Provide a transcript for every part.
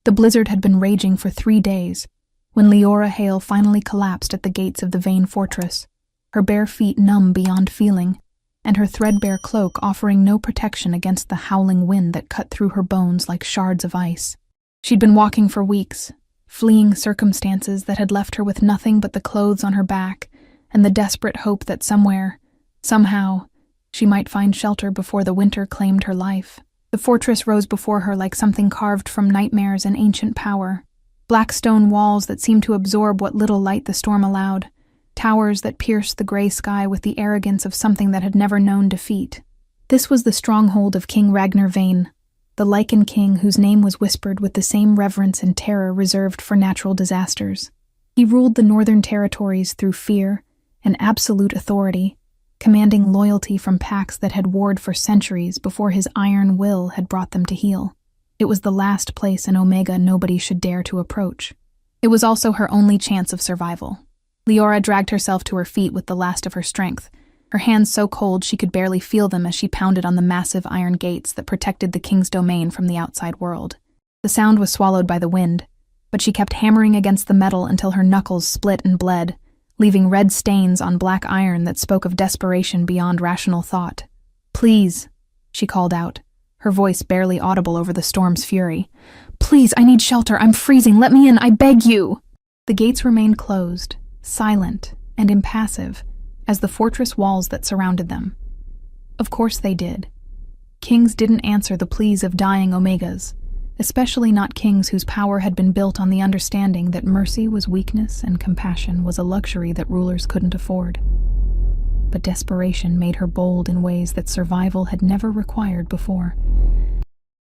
The blizzard had been raging for 3 days, when Leora Hale finally collapsed at the gates of the Vane fortress, her bare feet numb beyond feeling, and her threadbare cloak offering no protection against the howling wind that cut through her bones like shards of ice. She'd been walking for weeks, fleeing circumstances that had left her with nothing but the clothes on her back and the desperate hope that somewhere, somehow, she might find shelter before the winter claimed her life. The fortress rose before her like something carved from nightmares and ancient power. Black stone walls that seemed to absorb what little light the storm allowed. Towers that pierced the gray sky with the arrogance of something that had never known defeat. This was the stronghold of King Ragnar Vane, the Lycan king whose name was whispered with the same reverence and terror reserved for natural disasters. He ruled the northern territories through fear and absolute authority, commanding loyalty from packs that had warred for centuries before his iron will had brought them to heel. It was the last place in Omega nobody should dare to approach. It was also her only chance of survival. Leora dragged herself to her feet with the last of her strength, her hands so cold she could barely feel them as she pounded on the massive iron gates that protected the king's domain from the outside world. The sound was swallowed by the wind, but she kept hammering against the metal until her knuckles split and bled, leaving red stains on black iron that spoke of desperation beyond rational thought. "Please," she called out, her voice barely audible over the storm's fury. "Please, I need shelter. I'm freezing. Let me in. I beg you." The gates remained closed, silent and impassive, as the fortress walls that surrounded them. Of course they did. Kings didn't answer the pleas of dying Omegas, especially not kings whose power had been built on the understanding that mercy was weakness and compassion was a luxury that rulers couldn't afford. But desperation made her bold in ways that survival had never required before.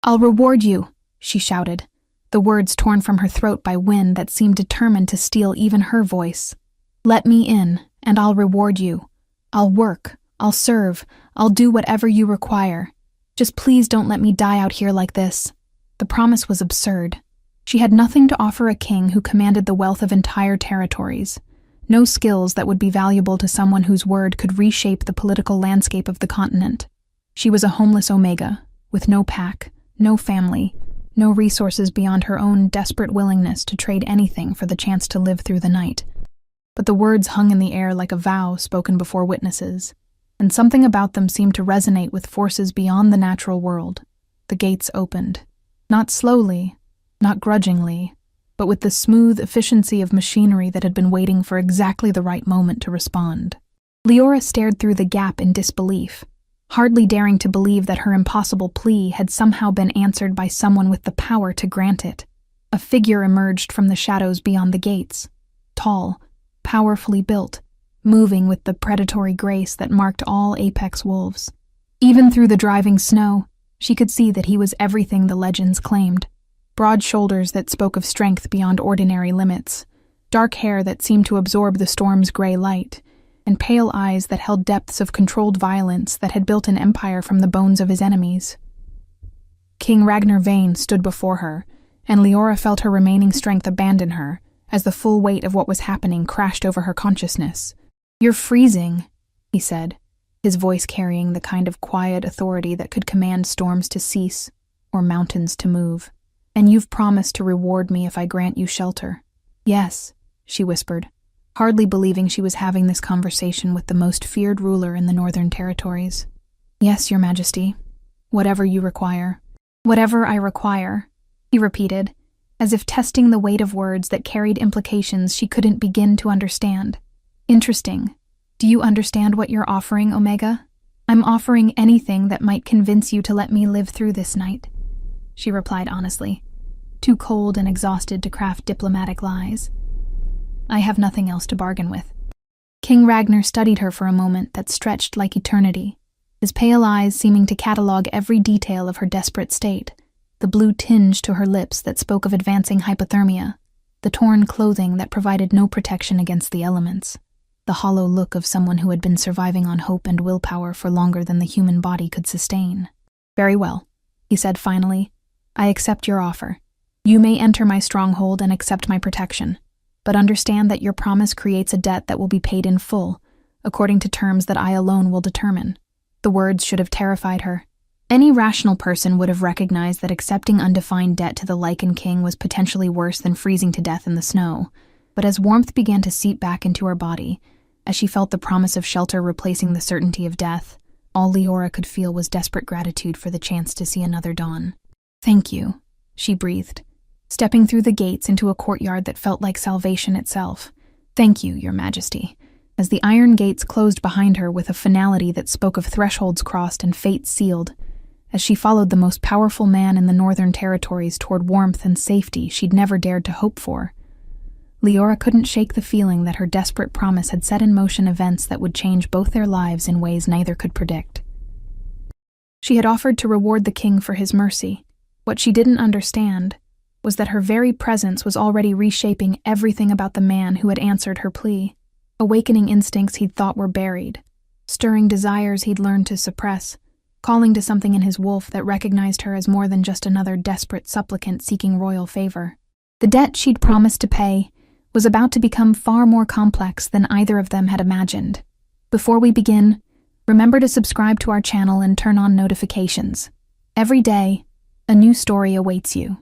"I'll reward you," she shouted, the words torn from her throat by wind that seemed determined to steal even her voice. "Let me in, and I'll reward you. I'll work, I'll serve, I'll do whatever you require. Just please don't let me die out here like this." The promise was absurd. She had nothing to offer a king who commanded the wealth of entire territories, no skills that would be valuable to someone whose word could reshape the political landscape of the continent. She was a homeless Omega, with no pack, no family, no resources beyond her own desperate willingness to trade anything for the chance to live through the night. But the words hung in the air like a vow spoken before witnesses, and something about them seemed to resonate with forces beyond the natural world. The gates opened. Not slowly, not grudgingly, but with the smooth efficiency of machinery that had been waiting for exactly the right moment to respond. Leora stared through the gap in disbelief, hardly daring to believe that her impossible plea had somehow been answered by someone with the power to grant it. A figure emerged from the shadows beyond the gates, tall, powerfully built, moving with the predatory grace that marked all apex wolves. Even through the driving snow, she could see that he was everything the legends claimed. Broad shoulders that spoke of strength beyond ordinary limits, dark hair that seemed to absorb the storm's gray light, and pale eyes that held depths of controlled violence that had built an empire from the bones of his enemies. King Ragnar Vane stood before her, and Leora felt her remaining strength abandon her as the full weight of what was happening crashed over her consciousness. "You're freezing," he said, his voice carrying the kind of quiet authority that could command storms to cease or mountains to move. "And you've promised to reward me if I grant you shelter." "Yes," she whispered, hardly believing she was having this conversation with the most feared ruler in the Northern Territories. "Yes, Your Majesty. Whatever you require." "Whatever I require," he repeated, as if testing the weight of words that carried implications she couldn't begin to understand. "Interesting. Do you understand what you're offering, Omega?" "I'm offering anything that might convince you to let me live through this night," she replied honestly, too cold and exhausted to craft diplomatic lies. "I have nothing else to bargain with." King Ragnar studied her for a moment that stretched like eternity, his pale eyes seeming to catalog every detail of her desperate state, the blue tinge to her lips that spoke of advancing hypothermia, the torn clothing that provided no protection against the elements, the hollow look of someone who had been surviving on hope and willpower for longer than the human body could sustain. "Very well," he said finally. "I accept your offer. You may enter my stronghold and accept my protection, but understand that your promise creates a debt that will be paid in full, according to terms that I alone will determine." The words should have terrified her. Any rational person would have recognized that accepting undefined debt to the Lycan King was potentially worse than freezing to death in the snow. But as warmth began to seep back into her body, as she felt the promise of shelter replacing the certainty of death, all Leora could feel was desperate gratitude for the chance to see another dawn. "Thank you," she breathed, stepping through the gates into a courtyard that felt like salvation itself. "Thank you, Your Majesty," as the iron gates closed behind her with a finality that spoke of thresholds crossed and fates sealed. As she followed the most powerful man in the Northern Territories toward warmth and safety she'd never dared to hope for, Leora couldn't shake the feeling that her desperate promise had set in motion events that would change both their lives in ways neither could predict. She had offered to reward the king for his mercy. What she didn't understand was that her very presence was already reshaping everything about the man who had answered her plea, awakening instincts he'd thought were buried, stirring desires he'd learned to suppress, calling to something in his wolf that recognized her as more than just another desperate supplicant seeking royal favor. The debt she'd promised to pay was about to become far more complex than either of them had imagined. Before we begin, remember to subscribe to our channel and turn on notifications. Every day, a new story awaits you.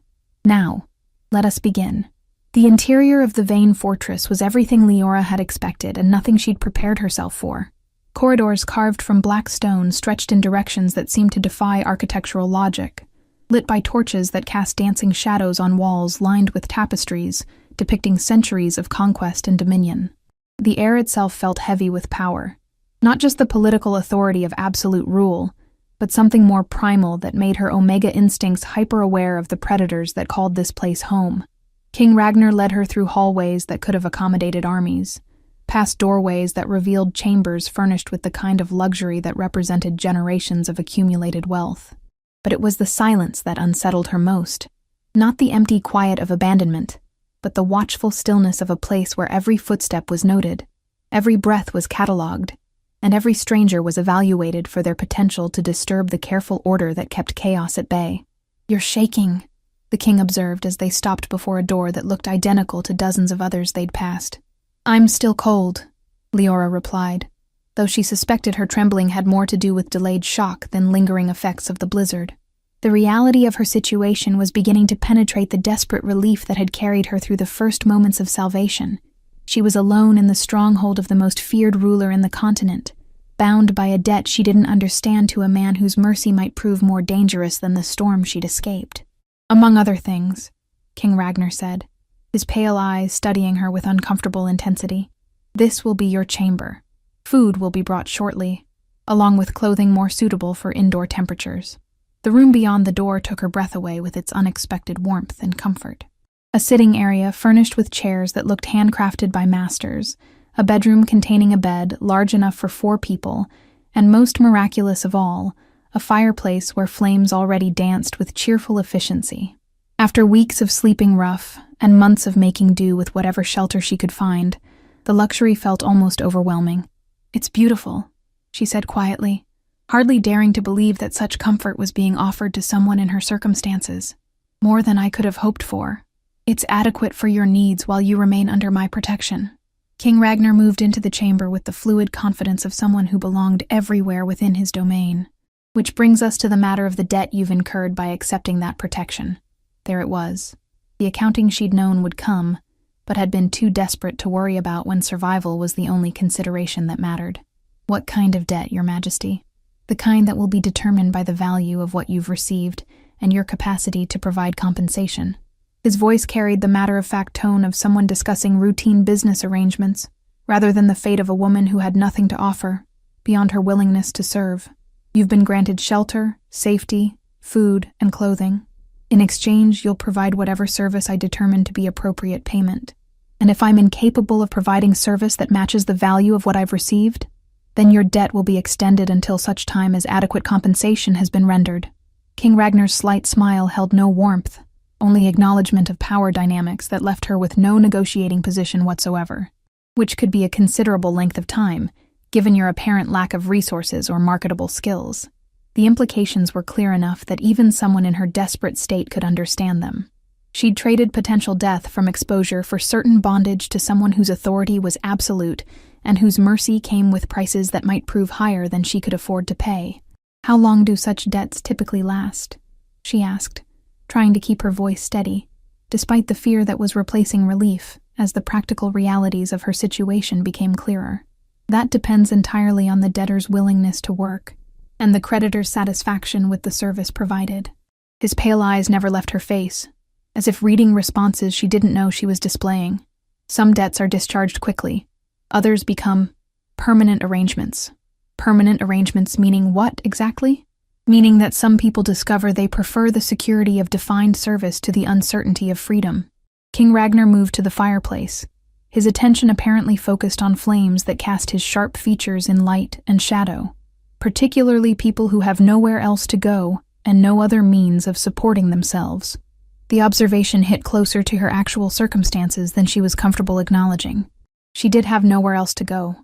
Now, let us begin. The interior of the Vane Fortress was everything Leora had expected and nothing she'd prepared herself for. Corridors carved from black stone stretched in directions that seemed to defy architectural logic, lit by torches that cast dancing shadows on walls lined with tapestries depicting centuries of conquest and dominion. The air itself felt heavy with power, not just the political authority of absolute rule, but something more primal that made her Omega instincts hyper-aware of the predators that called this place home. King Ragnar led her through hallways that could have accommodated armies, past doorways that revealed chambers furnished with the kind of luxury that represented generations of accumulated wealth. But it was the silence that unsettled her most. Not the empty quiet of abandonment, but the watchful stillness of a place where every footstep was noted, every breath was catalogued, and every stranger was evaluated for their potential to disturb the careful order that kept chaos at bay. "You're shaking," the king observed as they stopped before a door that looked identical to dozens of others they'd passed. "I'm still cold," Leora replied, though she suspected her trembling had more to do with delayed shock than lingering effects of the blizzard. The reality of her situation was beginning to penetrate the desperate relief that had carried her through the first moments of salvation. She was alone in the stronghold of the most feared ruler in the continent, bound by a debt she didn't understand to a man whose mercy might prove more dangerous than the storm she'd escaped. "Among other things," King Ragnar said, his pale eyes studying her with uncomfortable intensity, "this will be your chamber. Food will be brought shortly, along with clothing more suitable for indoor temperatures." The room beyond the door took her breath away with its unexpected warmth and comfort. A sitting area furnished with chairs that looked handcrafted by masters, a bedroom containing a bed large enough for 4 people, and most miraculous of all, a fireplace where flames already danced with cheerful efficiency. After weeks of sleeping rough and months of making do with whatever shelter she could find, the luxury felt almost overwhelming. "It's beautiful," she said quietly, hardly daring to believe that such comfort was being offered to someone in her circumstances. "More than I could have hoped for. It's adequate for your needs while you remain under my protection." King Ragnar moved into the chamber with the fluid confidence of someone who belonged everywhere within his domain. "Which brings us to the matter of the debt you've incurred by accepting that protection." There it was. The accounting she'd known would come, but had been too desperate to worry about when survival was the only consideration that mattered. "What kind of debt, Your Majesty?" "The kind that will be determined by the value of what you've received and your capacity to provide compensation." His voice carried the matter-of-fact tone of someone discussing routine business arrangements, rather than the fate of a woman who had nothing to offer, beyond her willingness to serve. "You've been granted shelter, safety, food, and clothing. In exchange, you'll provide whatever service I determine to be appropriate payment. And if I'm incapable of providing service that matches the value of what I've received, then your debt will be extended until such time as adequate compensation has been rendered." King Ragnar's slight smile held no warmth, only acknowledgement of power dynamics that left her with no negotiating position whatsoever, which could be a considerable length of time, given your apparent lack of resources or marketable skills. The implications were clear enough that even someone in her desperate state could understand them. She'd traded potential death from exposure for certain bondage to someone whose authority was absolute and whose mercy came with prices that might prove higher than she could afford to pay. "How long do such debts typically last?" she asked, trying to keep her voice steady, despite the fear that was replacing relief as the practical realities of her situation became clearer. "That depends entirely on the debtor's willingness to work and the creditor's satisfaction with the service provided." His pale eyes never left her face, as if reading responses she didn't know she was displaying. Some debts are discharged quickly. Others become permanent arrangements. Permanent arrangements meaning what exactly? Meaning that some people discover they prefer the security of defined service to the uncertainty of freedom. King Ragnar moved to the fireplace, his attention apparently focused on flames that cast his sharp features in light and shadow, particularly people who have nowhere else to go and no other means of supporting themselves. The observation hit closer to her actual circumstances than she was comfortable acknowledging. She did have nowhere else to go.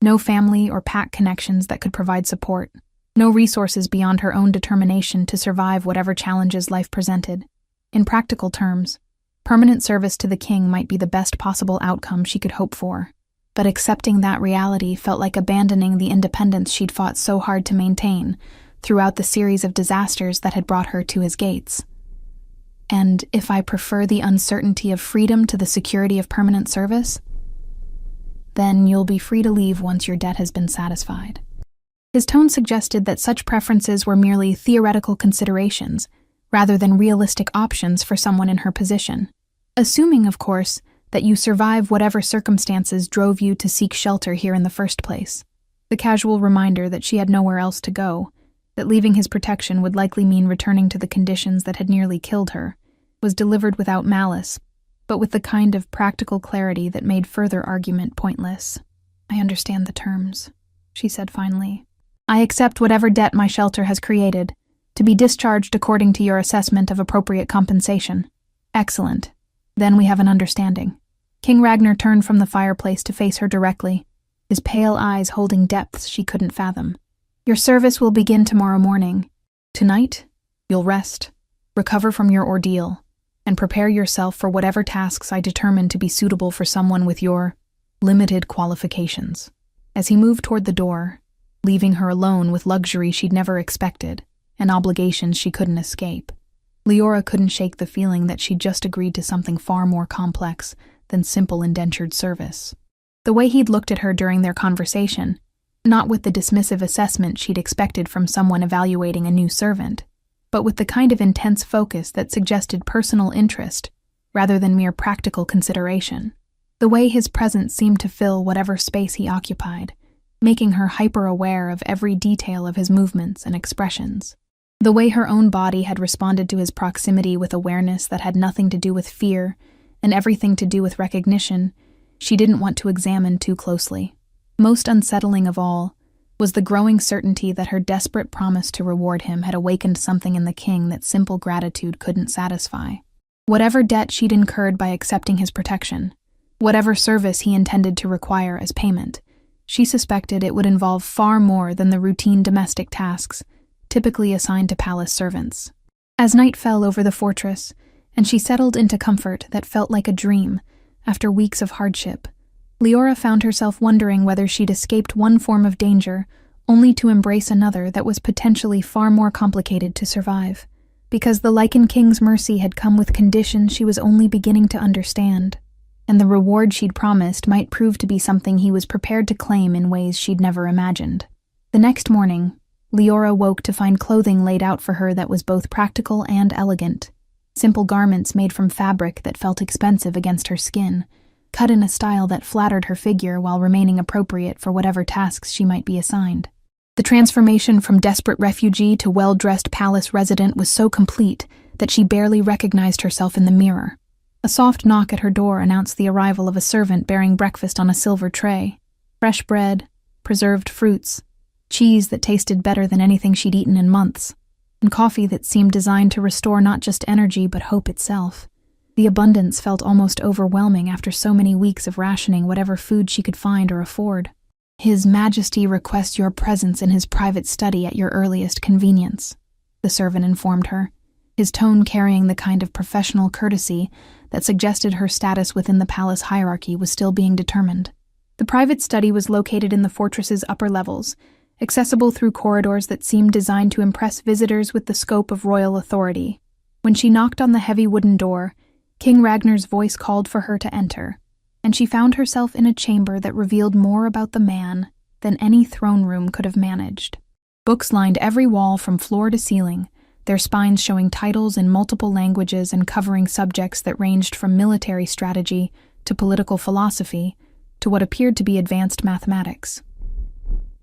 No family or pack connections that could provide support. No resources beyond her own determination to survive whatever challenges life presented. In practical terms, permanent service to the king might be the best possible outcome she could hope for. But accepting that reality felt like abandoning the independence she'd fought so hard to maintain throughout the series of disasters that had brought her to his gates. "And if I prefer the uncertainty of freedom to the security of permanent service, then you'll be free to leave once your debt has been satisfied." His tone suggested that such preferences were merely theoretical considerations, rather than realistic options for someone in her position. Assuming, of course, that you survive whatever circumstances drove you to seek shelter here in the first place. The casual reminder that she had nowhere else to go, that leaving his protection would likely mean returning to the conditions that had nearly killed her, was delivered without malice, but with the kind of practical clarity that made further argument pointless. "I understand the terms," she said finally. "I accept whatever debt my shelter has created, to be discharged according to your assessment of appropriate compensation." "Excellent. Then we have an understanding." King Ragnar turned from the fireplace to face her directly, his pale eyes holding depths she couldn't fathom. "Your service will begin tomorrow morning. Tonight, you'll rest, recover from your ordeal, and prepare yourself for whatever tasks I determine to be suitable for someone with your limited qualifications." As he moved toward the door, leaving her alone with luxury she'd never expected and obligations she couldn't escape, Leora couldn't shake the feeling that she'd just agreed to something far more complex than simple indentured service. The way he'd looked at her during their conversation, not with the dismissive assessment she'd expected from someone evaluating a new servant, but with the kind of intense focus that suggested personal interest rather than mere practical consideration. The way his presence seemed to fill whatever space he occupied, making her hyper-aware of every detail of his movements and expressions. The way her own body had responded to his proximity with awareness that had nothing to do with fear and everything to do with recognition, she didn't want to examine too closely. Most unsettling of all was the growing certainty that her desperate promise to reward him had awakened something in the king that simple gratitude couldn't satisfy. Whatever debt she'd incurred by accepting his protection, whatever service he intended to require as payment, she suspected it would involve far more than the routine domestic tasks typically assigned to palace servants. As night fell over the fortress, and she settled into comfort that felt like a dream after weeks of hardship, Leora found herself wondering whether she'd escaped one form of danger only to embrace another that was potentially far more complicated to survive, because the Lycan King's mercy had come with conditions she was only beginning to understand, and the reward she'd promised might prove to be something he was prepared to claim in ways she'd never imagined. The next morning, Leora woke to find clothing laid out for her that was both practical and elegant. Simple garments made from fabric that felt expensive against her skin, cut in a style that flattered her figure while remaining appropriate for whatever tasks she might be assigned. The transformation from desperate refugee to well-dressed palace resident was so complete that she barely recognized herself in the mirror. A soft knock at her door announced the arrival of a servant bearing breakfast on a silver tray. Fresh bread, preserved fruits, cheese that tasted better than anything she'd eaten in months, and coffee that seemed designed to restore not just energy but hope itself. The abundance felt almost overwhelming after so many weeks of rationing whatever food she could find or afford. "His Majesty requests your presence in his private study at your earliest convenience," the servant informed her, his tone carrying the kind of professional courtesy that suggested her status within the palace hierarchy was still being determined. The private study was located in the fortress's upper levels accessible through corridors that seemed designed to impress visitors with the scope of royal authority. When she knocked on the heavy wooden door, King Ragnar's voice called for her to enter, and she found herself in a chamber that revealed more about the man than any throne room could have managed. Books lined every wall from floor to ceiling, their spines showing titles in multiple languages and covering subjects that ranged from military strategy to political philosophy to what appeared to be advanced mathematics.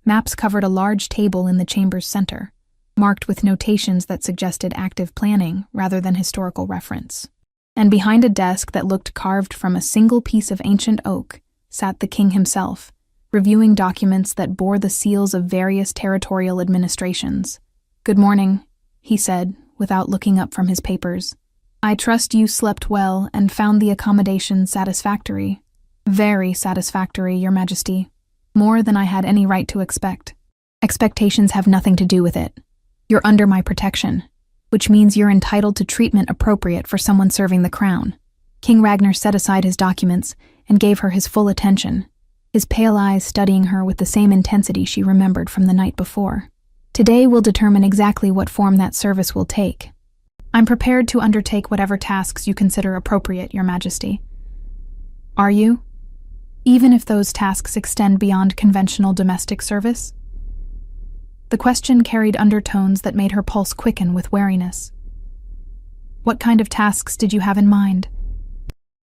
Maps covered a large table in the chamber's center, marked with notations that suggested active planning rather than historical reference. And behind a desk that looked carved from a single piece of ancient oak sat the king himself, reviewing documents that bore the seals of various territorial administrations. "Good morning," he said, without looking up from his papers. "I trust you slept well and found the accommodation satisfactory." "Very satisfactory, Your Majesty. More than I had any right to expect." "Expectations have nothing to do with it. You're under my protection, which means you're entitled to treatment appropriate for someone serving the crown." King Ragnar set aside his documents and gave her his full attention, his pale eyes studying her with the same intensity she remembered from the night before. "Today will determine exactly what form that service will take. I'm prepared to undertake whatever tasks you consider appropriate, Your Majesty." "Are you? Even if those tasks extend beyond conventional domestic service?" The question carried undertones that made her pulse quicken with wariness. "What kind of tasks did you have in mind?"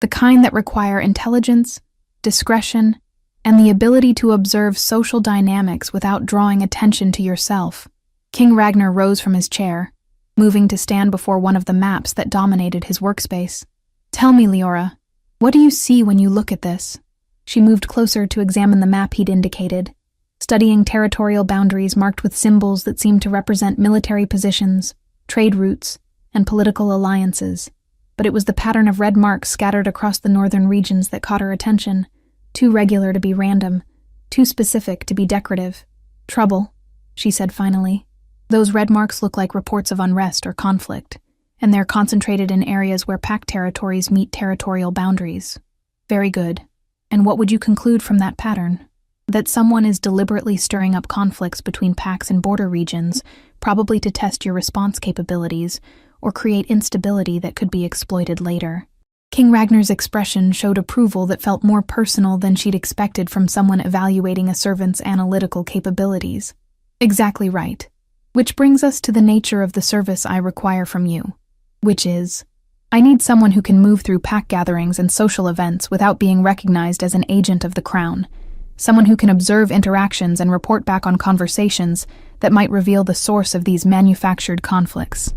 "The kind that require intelligence, discretion, and the ability to observe social dynamics without drawing attention to yourself." King Ragnar rose from his chair, moving to stand before one of the maps that dominated his workspace. "Tell me, Leora, what do you see when you look at this?" She moved closer to examine the map he'd indicated, studying territorial boundaries marked with symbols that seemed to represent military positions, trade routes, and political alliances. But it was the pattern of red marks scattered across the northern regions that caught her attention, too regular to be random, too specific to be decorative. "Trouble," she said finally. "Those red marks look like reports of unrest or conflict, and they're concentrated in areas where pact territories meet territorial boundaries." "Very good. And what would you conclude from that pattern?" "That someone is deliberately stirring up conflicts between pacts and border regions, probably to test your response capabilities or create instability that could be exploited later." King Ragnar's expression showed approval that felt more personal than she'd expected from someone evaluating a servant's analytical capabilities. "Exactly right. Which brings us to the nature of the service I require from you, which is, I need someone who can move through pack gatherings and social events without being recognized as an agent of the crown. Someone who can observe interactions and report back on conversations that might reveal the source of these manufactured conflicts."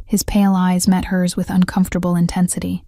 His pale eyes met hers with uncomfortable intensity.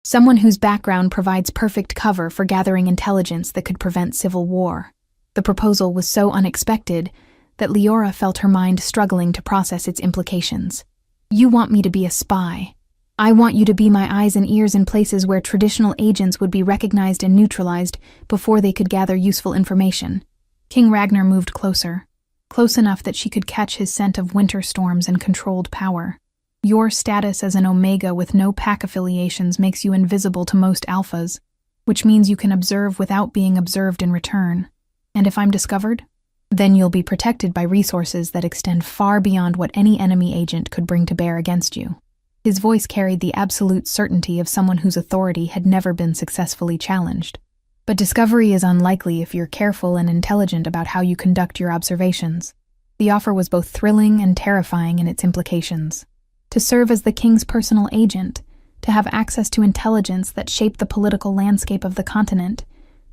"Someone whose background provides perfect cover for gathering intelligence that could prevent civil war." The proposal was so unexpected that Leora felt her mind struggling to process its implications. "You want me to be a spy. I want you to be my eyes and ears in places where traditional agents would be recognized and neutralized before they could gather useful information." King Ragnar moved closer, close enough that she could catch his scent of winter storms and controlled power. "Your status as an Omega with no pack affiliations makes you invisible to most alphas, which means you can observe without being observed in return. And if I'm discovered, then you'll be protected by resources that extend far beyond what any enemy agent could bring to bear against you." His voice carried the absolute certainty of someone whose authority had never been successfully challenged. "But discovery is unlikely if you're careful and intelligent about how you conduct your observations." The offer was both thrilling and terrifying in its implications. To serve as the king's personal agent, to have access to intelligence that shaped the political landscape of the continent,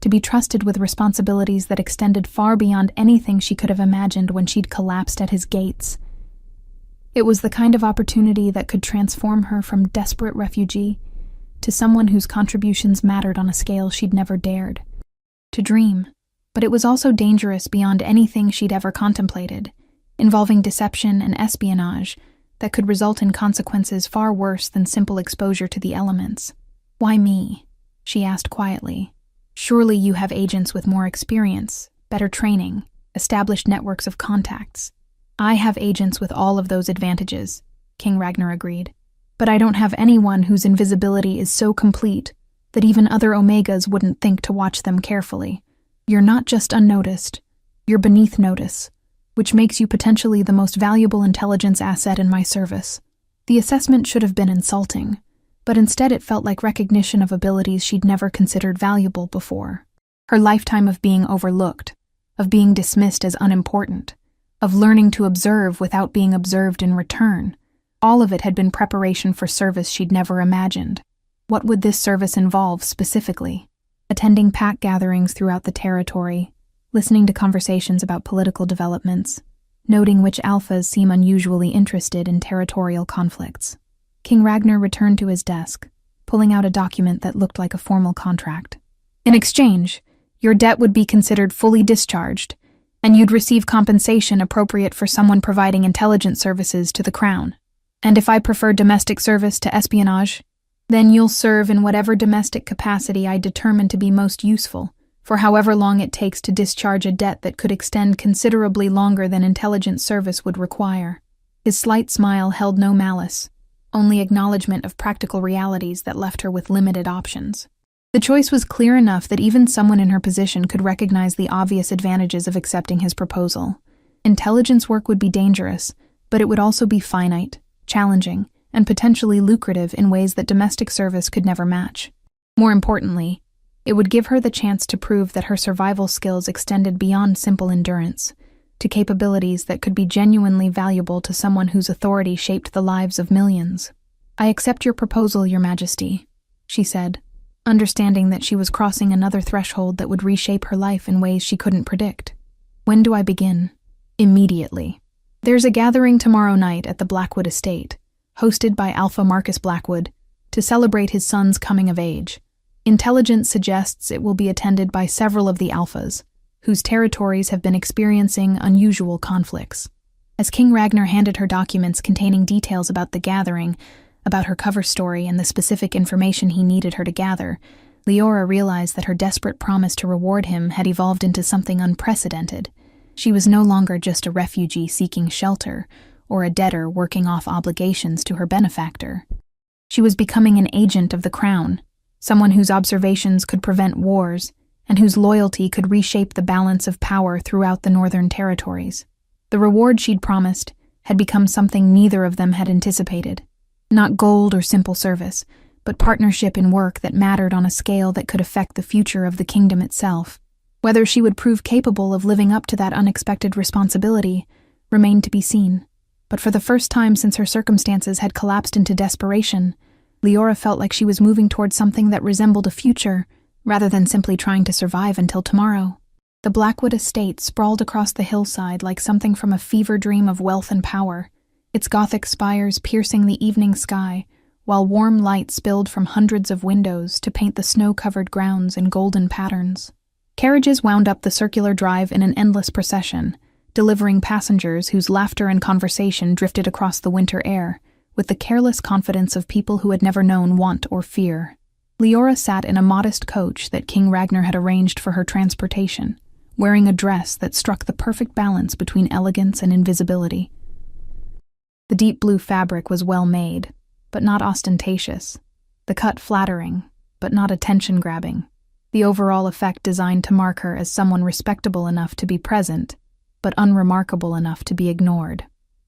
to be trusted with responsibilities that extended far beyond anything she could have imagined when she'd collapsed at his gates. It was the kind of opportunity that could transform her from desperate refugee to someone whose contributions mattered on a scale she'd never dared to dream. But it was also dangerous beyond anything she'd ever contemplated, involving deception and espionage that could result in consequences far worse than simple exposure to the elements. "Why me?" she asked quietly. "Surely you have agents with more experience, better training, established networks of contacts." "I have agents with all of those advantages," King Ragnar agreed. "But I don't have anyone whose invisibility is so complete that even other Omegas wouldn't think to watch them carefully. You're not just unnoticed, you're beneath notice." which makes you potentially the most valuable intelligence asset in my service." The assessment should have been insulting, but instead it felt like recognition of abilities she'd never considered valuable before. Her lifetime of being overlooked, of being dismissed as unimportant, of learning to observe without being observed in return, all of it had been preparation for service she'd never imagined. What would this service involve specifically? Attending pack gatherings throughout the territory, listening to conversations about political developments, noting which alphas seem unusually interested in territorial conflicts. King Ragnar returned to his desk, pulling out a document that looked like a formal contract. "In exchange, your debt would be considered fully discharged, and you'd receive compensation appropriate for someone providing intelligence services to the crown. And if I prefer domestic service to espionage, then you'll serve in whatever domestic capacity I determine to be most useful, for however long it takes to discharge a debt that could extend considerably longer than intelligence service would require." His slight smile held no malice, only acknowledgement of practical realities that left her with limited options. The choice was clear enough that even someone in her position could recognize the obvious advantages of accepting his proposal. Intelligence work would be dangerous, but it would also be finite, challenging, and potentially lucrative in ways that domestic service could never match. More importantly, it would give her the chance to prove that her survival skills extended beyond simple endurance, to capabilities that could be genuinely valuable to someone whose authority shaped the lives of millions. "I accept your proposal, Your Majesty," she said, understanding that she was crossing another threshold that would reshape her life in ways she couldn't predict. "When do I begin?" "Immediately. There's a gathering tomorrow night at the Blackwood estate, hosted by Alpha Marcus Blackwood, to celebrate his son's coming of age. Intelligence suggests it will be attended by several of the Alphas, whose territories have been experiencing unusual conflicts." As King Ragnar handed her documents containing details about the gathering, about her cover story and the specific information he needed her to gather, Leora realized that her desperate promise to reward him had evolved into something unprecedented. She was no longer just a refugee seeking shelter, or a debtor working off obligations to her benefactor. She was becoming an agent of the crown, someone whose observations could prevent wars, and whose loyalty could reshape the balance of power throughout the northern territories. The reward she'd promised had become something neither of them had anticipated. Not gold or simple service, but partnership in work that mattered on a scale that could affect the future of the kingdom itself. Whether she would prove capable of living up to that unexpected responsibility remained to be seen. But for the first time since her circumstances had collapsed into desperation, Leora felt like she was moving towards something that resembled a future, rather than simply trying to survive until tomorrow. The Blackwood estate sprawled across the hillside like something from a fever dream of wealth and power, its Gothic spires piercing the evening sky, while warm light spilled from hundreds of windows to paint the snow-covered grounds in golden patterns. Carriages wound up the circular drive in an endless procession, delivering passengers whose laughter and conversation drifted across the winter air, with the careless confidence of people who had never known want or fear. Leora sat in a modest coach that King Ragnar had arranged for her transportation, wearing a dress that struck the perfect balance between elegance and invisibility. The deep blue fabric was well made, but not ostentatious, the cut flattering, but not attention-grabbing, the overall effect designed to mark her as someone respectable enough to be present, but unremarkable enough to be ignored.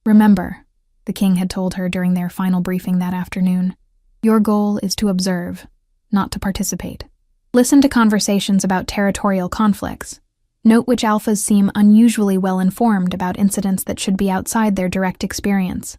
"Remember," the king had told her during their final briefing that afternoon, "your goal is to observe, not to participate. Listen to conversations about territorial conflicts. Note which alphas seem unusually well-informed about incidents that should be outside their direct experience.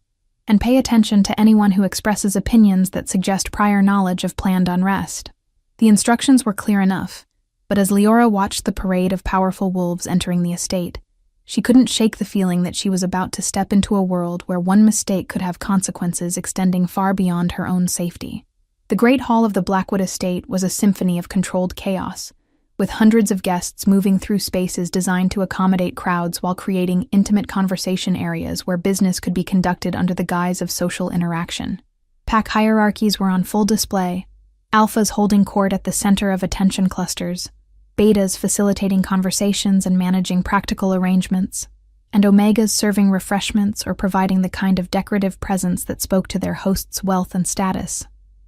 And pay attention to anyone who expresses opinions that suggest prior knowledge of planned unrest." The instructions were clear enough, but as Leora watched the parade of powerful wolves entering the estate, she couldn't shake the feeling that she was about to step into a world where one mistake could have consequences extending far beyond her own safety. The Great Hall of the Blackwood estate was a symphony of controlled chaos, with hundreds of guests moving through spaces designed to accommodate crowds while creating intimate conversation areas where business could be conducted under the guise of social interaction. Pack hierarchies were on full display, alphas holding court at the center of attention clusters, betas facilitating conversations and managing practical arrangements, and omegas serving refreshments or providing the kind of decorative presence that spoke to their host's wealth and status.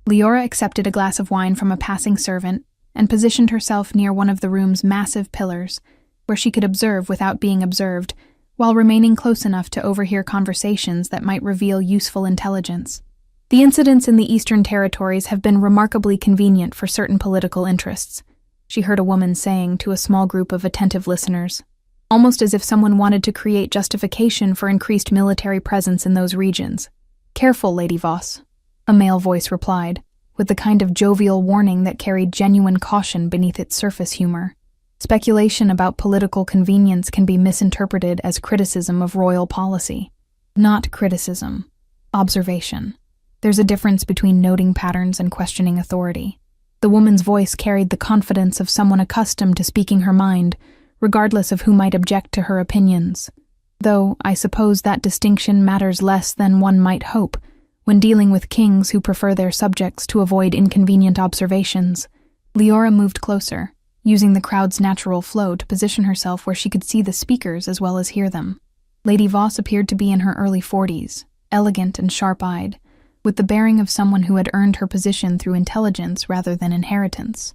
Leora accepted a glass of wine from a passing servant and positioned herself near one of the room's massive pillars, where she could observe without being observed, while remaining close enough to overhear conversations that might reveal useful intelligence. The incidents in the Eastern Territories have been remarkably convenient for certain political interests, she heard a woman saying to a small group of attentive listeners, almost as if someone wanted to create justification for increased military presence in those regions. Careful, Lady Voss, a male voice replied, with the kind of jovial warning that carried genuine caution beneath its surface humor. Speculation about political convenience can be misinterpreted as criticism of royal policy. Not criticism. Observation. There's a difference between noting patterns and questioning authority. The woman's voice carried the confidence of someone accustomed to speaking her mind, regardless of who might object to her opinions. Though, I suppose that distinction matters less than one might hope when dealing with kings who prefer their subjects to avoid inconvenient observations. Leora moved closer, using the crowd's natural flow to position herself where she could see the speakers as well as hear them. Lady Voss appeared to be in her early 40s, elegant and sharp-eyed, with the bearing of someone who had earned her position through intelligence rather than inheritance.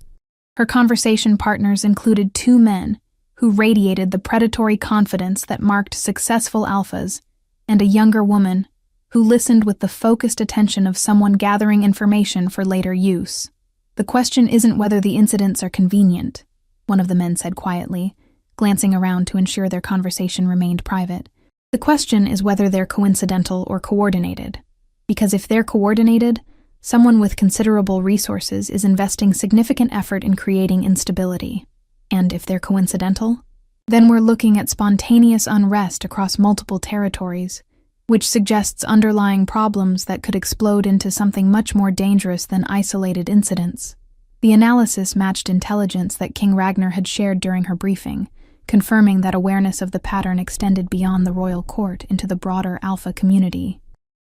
Her conversation partners included two men who radiated the predatory confidence that marked successful alphas, and a younger woman who listened with the focused attention of someone gathering information for later use. The question isn't whether the incidents are convenient, one of the men said quietly, glancing around to ensure their conversation remained private. The question is whether they're coincidental or coordinated. Because if they're coordinated, someone with considerable resources is investing significant effort in creating instability. And if they're coincidental, then we're looking at spontaneous unrest across multiple territories, which suggests underlying problems that could explode into something much more dangerous than isolated incidents. The analysis matched intelligence that King Ragnar had shared during her briefing, confirming that awareness of the pattern extended beyond the royal court into the broader Alpha community.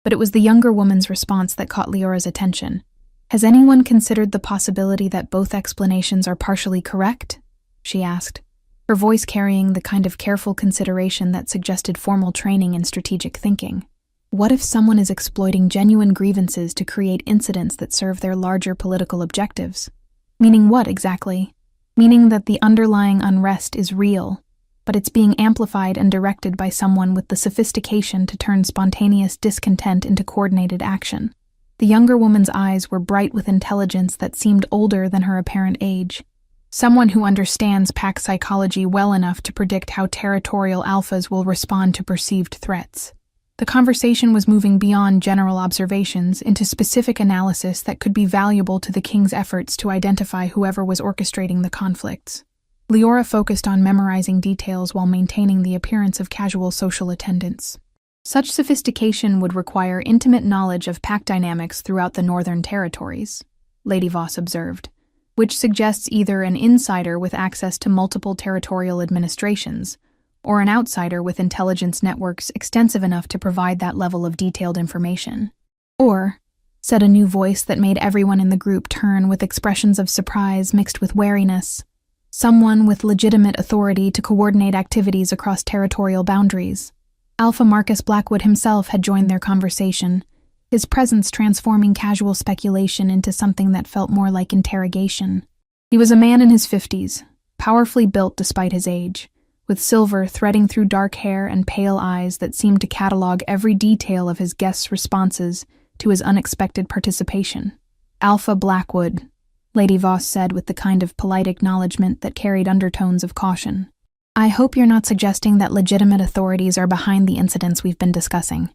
But it was the younger woman's response that caught Leora's attention. Has anyone considered the possibility that both explanations are partially correct? She asked, her voice carrying the kind of careful consideration that suggested formal training in strategic thinking. What if someone is exploiting genuine grievances to create incidents that serve their larger political objectives? Meaning what exactly? Meaning that the underlying unrest is real, but it's being amplified and directed by someone with the sophistication to turn spontaneous discontent into coordinated action. The younger woman's eyes were bright with intelligence that seemed older than her apparent age. Someone who understands pack psychology well enough to predict how territorial alphas will respond to perceived threats. The conversation was moving beyond general observations into specific analysis that could be valuable to the king's efforts to identify whoever was orchestrating the conflicts. Leora focused on memorizing details while maintaining the appearance of casual social attendance. Such sophistication would require intimate knowledge of pack dynamics throughout the Northern Territories, Lady Voss observed, which suggests either an insider with access to multiple territorial administrations, or an outsider with intelligence networks extensive enough to provide that level of detailed information. Or, said a new voice that made everyone in the group turn with expressions of surprise mixed with wariness, someone with legitimate authority to coordinate activities across territorial boundaries. Alpha Marcus Blackwood himself had joined their conversation, his presence transforming casual speculation into something that felt more like interrogation. He was a man in his 50s, powerfully built despite his age, with silver threading through dark hair and pale eyes that seemed to catalog every detail of his guests' responses to his unexpected participation. Alpha Blackwood, Lady Voss said with the kind of polite acknowledgement that carried undertones of caution. I hope you're not suggesting that legitimate authorities are behind the incidents we've been discussing.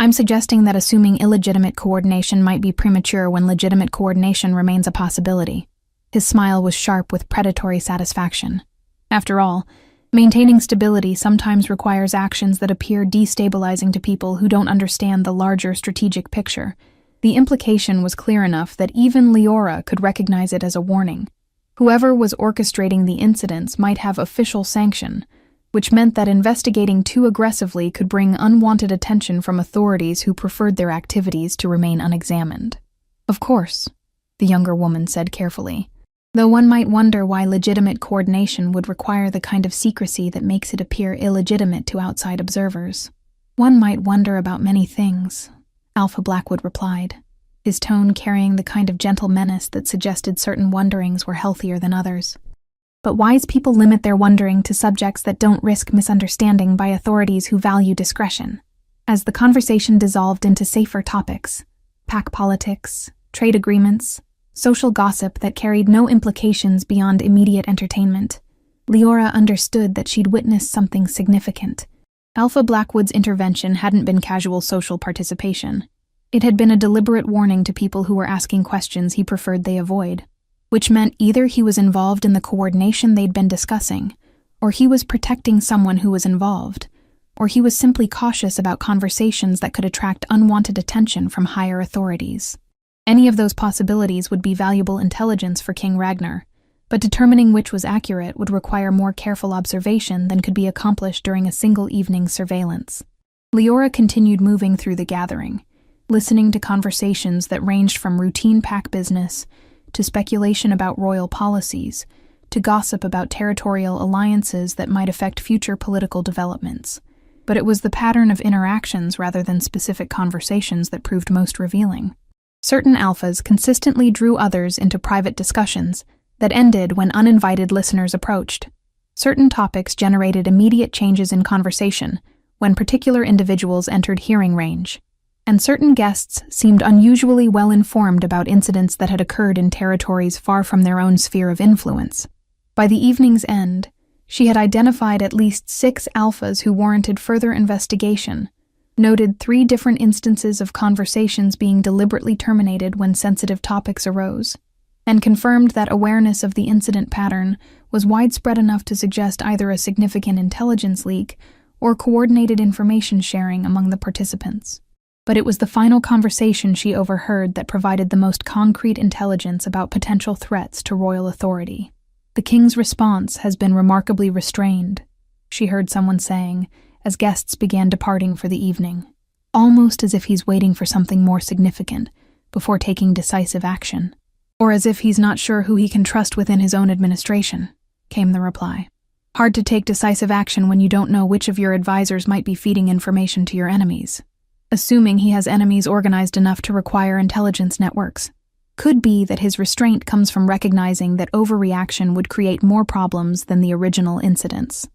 I'm suggesting that assuming illegitimate coordination might be premature when legitimate coordination remains a possibility. His smile was sharp with predatory satisfaction. After all, maintaining stability sometimes requires actions that appear destabilizing to people who don't understand the larger strategic picture. The implication was clear enough that even Leora could recognize it as a warning. Whoever was orchestrating the incidents might have official sanction, which meant that investigating too aggressively could bring unwanted attention from authorities who preferred their activities to remain unexamined. Of course, the younger woman said carefully, though one might wonder why legitimate coordination would require the kind of secrecy that makes it appear illegitimate to outside observers. One might wonder about many things, Alpha Blackwood replied, his tone carrying the kind of gentle menace that suggested certain wonderings were healthier than others. But wise people limit their wondering to subjects that don't risk misunderstanding by authorities who value discretion. As the conversation dissolved into safer topics, pack politics, trade agreements, social gossip that carried no implications beyond immediate entertainment, Leora understood that she'd witnessed something significant. Alpha Blackwood's intervention hadn't been casual social participation. It had been a deliberate warning to people who were asking questions he preferred they avoid, which meant either he was involved in the coordination they'd been discussing, or he was protecting someone who was involved, or he was simply cautious about conversations that could attract unwanted attention from higher authorities. Any of those possibilities would be valuable intelligence for King Ragnar, but determining which was accurate would require more careful observation than could be accomplished during a single evening's surveillance. Leora continued moving through the gathering, listening to conversations that ranged from routine pack business to speculation about royal policies, to gossip about territorial alliances that might affect future political developments. But it was the pattern of interactions rather than specific conversations that proved most revealing. Certain alphas consistently drew others into private discussions that ended when uninvited listeners approached. Certain topics generated immediate changes in conversation when particular individuals entered hearing range, and certain guests seemed unusually well-informed about incidents that had occurred in territories far from their own sphere of influence. By the evening's end, she had identified at least 6 alphas who warranted further investigation, noted 3 different instances of conversations being deliberately terminated when sensitive topics arose, and confirmed that awareness of the incident pattern was widespread enough to suggest either a significant intelligence leak or coordinated information sharing among the participants. But it was the final conversation she overheard that provided the most concrete intelligence about potential threats to royal authority. "The king's response has been remarkably restrained," she heard someone saying as guests began departing for the evening, "almost as if he's waiting for something more significant before taking decisive action. Or as if he's not sure who he can trust within his own administration," came the reply. "Hard to take decisive action when you don't know which of your advisors might be feeding information to your enemies. Assuming he has enemies organized enough to require intelligence networks. Could be that his restraint comes from recognizing that overreaction would create more problems than the original incidents.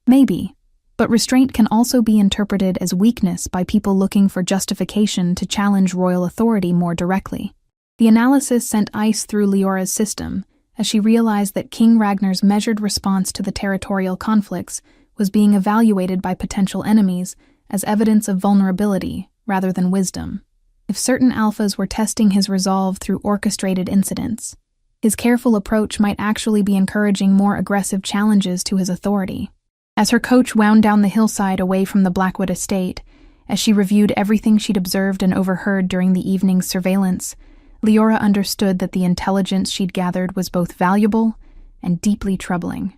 Maybe, but restraint can also be interpreted as weakness by people looking for justification to challenge royal authority more directly." The analysis sent ice through Leora's system as she realized that King Ragnar's measured response to the territorial conflicts was being evaluated by potential enemies as evidence of vulnerability rather than wisdom. If certain alphas were testing his resolve through orchestrated incidents, his careful approach might actually be encouraging more aggressive challenges to his authority. As her coach wound down the hillside away from the Blackwood estate, as she reviewed everything she'd observed and overheard during the evening's surveillance, Leora understood that the intelligence she'd gathered was both valuable and deeply troubling.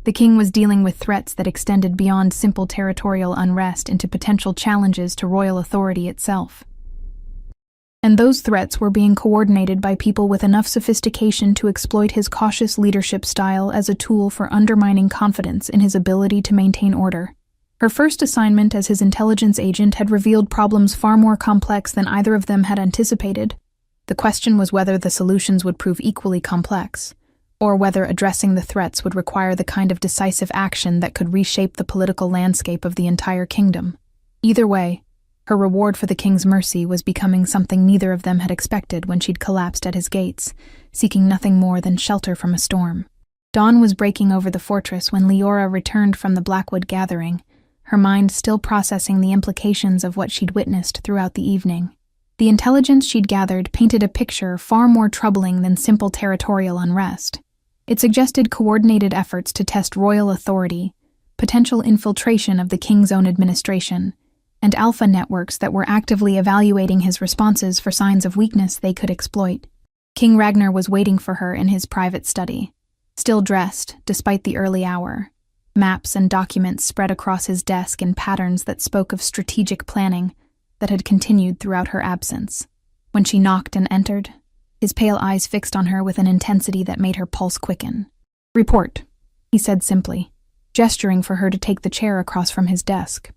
The king was dealing with threats that extended beyond simple territorial unrest into potential challenges to royal authority itself. And those threats were being coordinated by people with enough sophistication to exploit his cautious leadership style as a tool for undermining confidence in his ability to maintain order. Her first assignment as his intelligence agent had revealed problems far more complex than either of them had anticipated. The question was whether the solutions would prove equally complex, or whether addressing the threats would require the kind of decisive action that could reshape the political landscape of the entire kingdom. Either way, her reward for the king's mercy was becoming something neither of them had expected when she'd collapsed at his gates, seeking nothing more than shelter from a storm. Dawn was breaking over the fortress when Leora returned from the Blackwood gathering, her mind still processing the implications of what she'd witnessed throughout the evening. The intelligence she'd gathered painted a picture far more troubling than simple territorial unrest. It suggested coordinated efforts to test royal authority, potential infiltration of the king's own administration, and alpha networks that were actively evaluating his responses for signs of weakness they could exploit. King Ragnar was waiting for her in his private study, still dressed despite the early hour. Maps and documents spread across his desk in patterns that spoke of strategic planning that had continued throughout her absence. When she knocked and entered, his pale eyes fixed on her with an intensity that made her pulse quicken. "Report," he said simply, gesturing for her to take the chair across from his desk.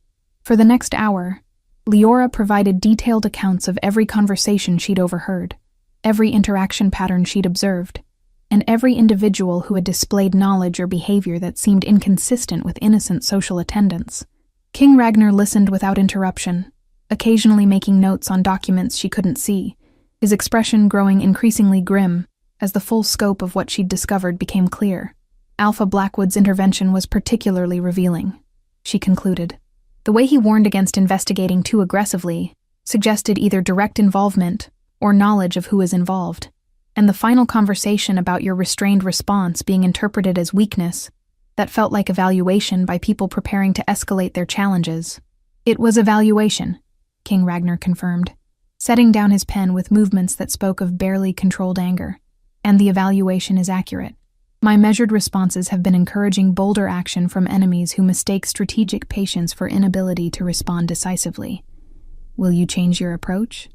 For the next hour, Leora provided detailed accounts of every conversation she'd overheard, every interaction pattern she'd observed, and every individual who had displayed knowledge or behavior that seemed inconsistent with innocent social attendance. King Ragnar listened without interruption, occasionally making notes on documents she couldn't see, his expression growing increasingly grim as the full scope of what she'd discovered became clear. Alpha Blackwood's intervention was particularly revealing, she concluded. The way he warned against investigating too aggressively suggested either direct involvement or knowledge of who is involved, and the final conversation about your restrained response being interpreted as weakness that felt like evaluation by people preparing to escalate their challenges. It was evaluation, King Ragnar confirmed, setting down his pen with movements that spoke of barely controlled anger. And the evaluation is accurate. My measured responses have been encouraging bolder action from enemies who mistake strategic patience for inability to respond decisively. Will you change your approach?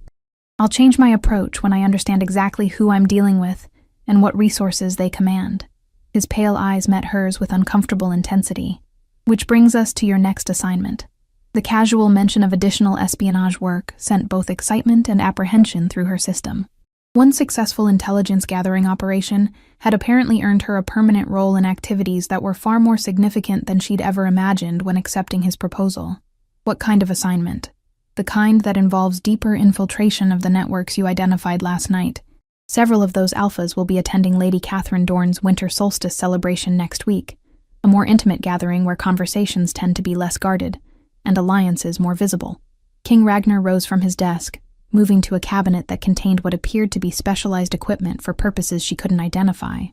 I'll change my approach when I understand exactly who I'm dealing with and what resources they command. His pale eyes met hers with uncomfortable intensity. Which brings us to your next assignment. The casual mention of additional espionage work sent both excitement and apprehension through her system. One successful intelligence-gathering operation had apparently earned her a permanent role in activities that were far more significant than she'd ever imagined when accepting his proposal. What kind of assignment? The kind that involves deeper infiltration of the networks you identified last night. Several of those alphas will be attending Lady Catherine Dorn's winter solstice celebration next week, a more intimate gathering where conversations tend to be less guarded, and alliances more visible. King Ragnar rose from his desk, moving to a cabinet that contained what appeared to be specialized equipment for purposes she couldn't identify.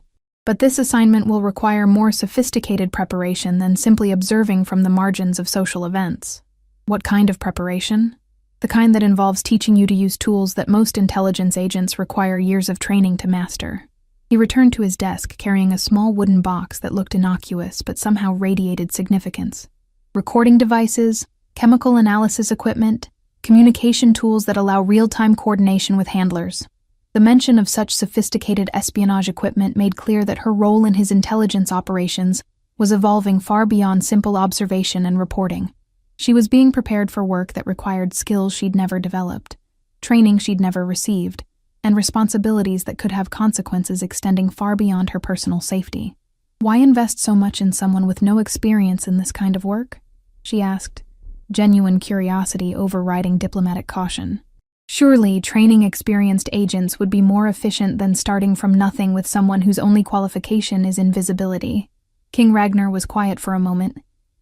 But this assignment will require more sophisticated preparation than simply observing from the margins of social events. What kind of preparation? The kind that involves teaching you to use tools that most intelligence agents require years of training to master. He returned to his desk carrying a small wooden box that looked innocuous but somehow radiated significance. Recording devices, chemical analysis equipment, communication tools that allow real-time coordination with handlers. The mention of such sophisticated espionage equipment made clear that her role in his intelligence operations was evolving far beyond simple observation and reporting. She was being prepared for work that required skills she'd never developed, training she'd never received, and responsibilities that could have consequences extending far beyond her personal safety. Why invest so much in someone with no experience in this kind of work? She asked, genuine curiosity overriding diplomatic caution. Surely, training experienced agents would be more efficient than starting from nothing with someone whose only qualification is invisibility. King Ragnar was quiet for a moment,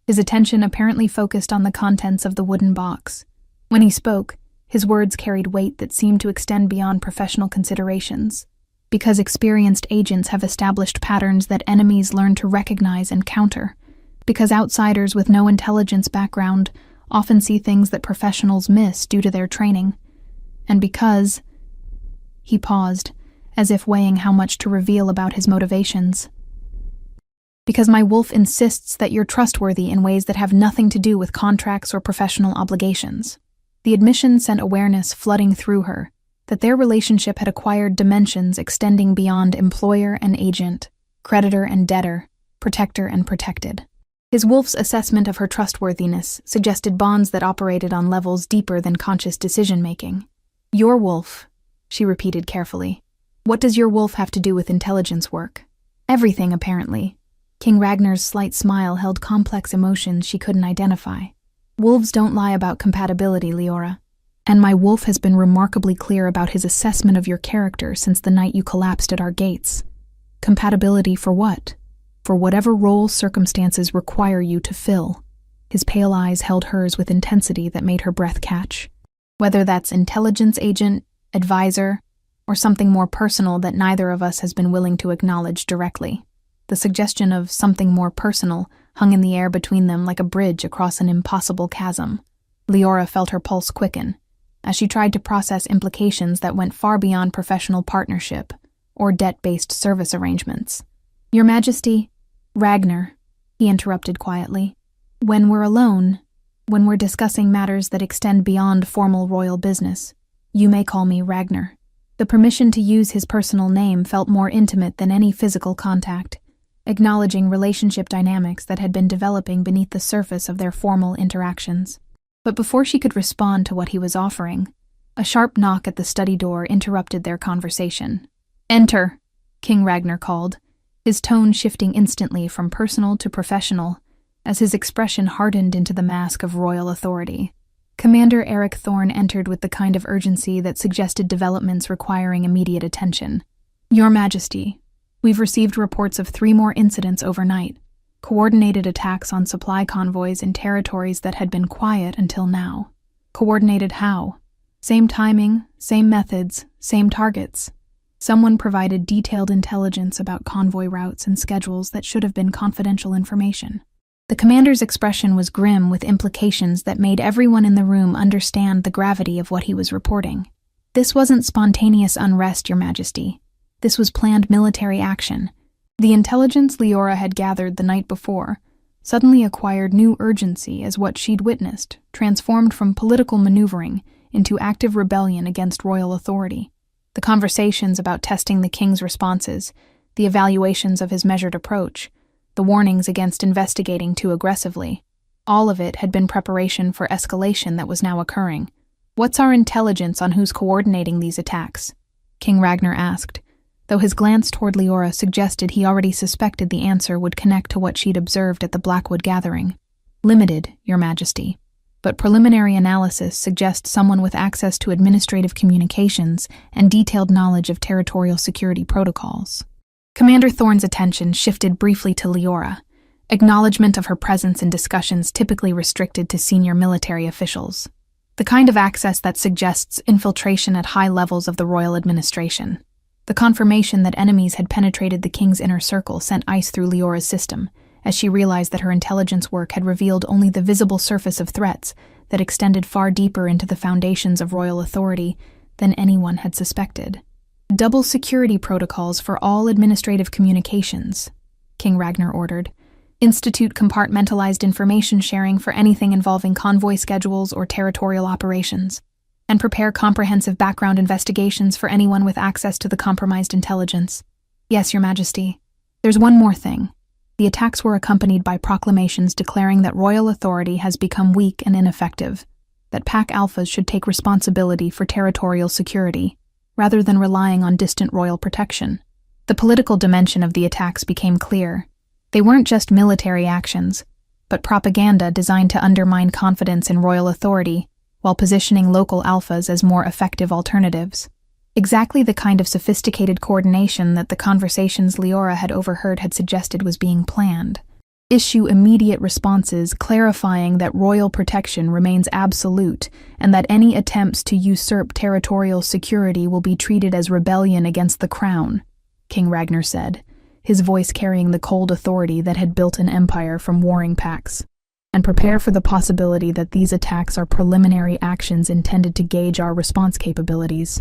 his attention apparently focused on the contents of the wooden box. When he spoke, his words carried weight that seemed to extend beyond professional considerations. Because experienced agents have established patterns that enemies learn to recognize and counter. Because outsiders with no intelligence background often see things that professionals miss due to their training. And because... He paused, as if weighing how much to reveal about his motivations. Because my wolf insists that you're trustworthy in ways that have nothing to do with contracts or professional obligations. The admission sent awareness flooding through her, that their relationship had acquired dimensions extending beyond employer and agent, creditor and debtor, protector and protected. His wolf's assessment of her trustworthiness suggested bonds that operated on levels deeper than conscious decision-making. Your wolf, she repeated carefully. What does your wolf have to do with intelligence work? Everything, apparently. King Ragnar's slight smile held complex emotions she couldn't identify. Wolves don't lie about compatibility, Leora. And my wolf has been remarkably clear about his assessment of your character since the night you collapsed at our gates. Compatibility for what? For whatever role circumstances require you to fill. His pale eyes held hers with intensity that made her breath catch. Whether that's intelligence agent, advisor, or something more personal that neither of us has been willing to acknowledge directly. The suggestion of something more personal hung in the air between them like a bridge across an impossible chasm. Leora felt her pulse quicken, as she tried to process implications that went far beyond professional partnership or debt-based service arrangements. Your Majesty, Ragnar, he interrupted quietly. When we're alone, when we're discussing matters that extend beyond formal royal business, you may call me Ragnar. The permission to use his personal name felt more intimate than any physical contact, acknowledging relationship dynamics that had been developing beneath the surface of their formal interactions. But before she could respond to what he was offering, a sharp knock at the study door interrupted their conversation. Enter, King Ragnar called, his tone shifting instantly from personal to professional as his expression hardened into the mask of royal authority. Commander Eric Thorne entered with the kind of urgency that suggested developments requiring immediate attention. Your Majesty, we've received reports of 3 more incidents overnight, coordinated attacks on supply convoys in territories that had been quiet until now. Coordinated how? Same timing, same methods, same targets. Someone provided detailed intelligence about convoy routes and schedules that should have been confidential information. The commander's expression was grim with implications that made everyone in the room understand the gravity of what he was reporting. This wasn't spontaneous unrest, Your Majesty. This was planned military action. The intelligence Leora had gathered the night before suddenly acquired new urgency as what she'd witnessed transformed from political maneuvering into active rebellion against royal authority. The conversations about testing the king's responses, the evaluations of his measured approach, the warnings against investigating too aggressively, all of it had been preparation for escalation that was now occurring. What's our intelligence on who's coordinating these attacks? King Ragnar asked, though his glance toward Leora suggested he already suspected the answer would connect to what she'd observed at the Blackwood gathering. Limited, Your Majesty, but preliminary analysis suggests someone with access to administrative communications and detailed knowledge of territorial security protocols. Commander Thorne's attention shifted briefly to Leora, acknowledgement of her presence in discussions typically restricted to senior military officials, the kind of access that suggests infiltration at high levels of the royal administration. The confirmation that enemies had penetrated the king's inner circle sent ice through Leora's system, as she realized that her intelligence work had revealed only the visible surface of threats that extended far deeper into the foundations of royal authority than anyone had suspected. Double security protocols for all administrative communications, King Ragnar ordered. Institute compartmentalized information sharing for anything involving convoy schedules or territorial operations, and prepare comprehensive background investigations for anyone with access to the compromised intelligence. Yes, Your Majesty. There's one more thing. The attacks were accompanied by proclamations declaring that royal authority has become weak and ineffective, that Pack Alphas should take responsibility for territorial security, rather than relying on distant royal protection. The political dimension of the attacks became clear. They weren't just military actions, but propaganda designed to undermine confidence in royal authority while positioning local alphas as more effective alternatives. Exactly the kind of sophisticated coordination that the conversations Leora had overheard had suggested was being planned. Issue immediate responses clarifying that royal protection remains absolute and that any attempts to usurp territorial security will be treated as rebellion against the crown, King Ragnar said, his voice carrying the cold authority that had built an empire from warring packs. And prepare for the possibility that these attacks are preliminary actions intended to gauge our response capabilities.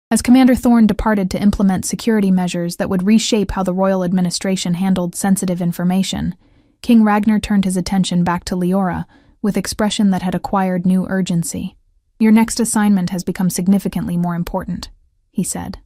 As Commander Thorne departed to implement security measures that would reshape how the royal administration handled sensitive information, King Ragnar turned his attention back to Leora with expression that had acquired new urgency. Your next assignment has become significantly more important, he said.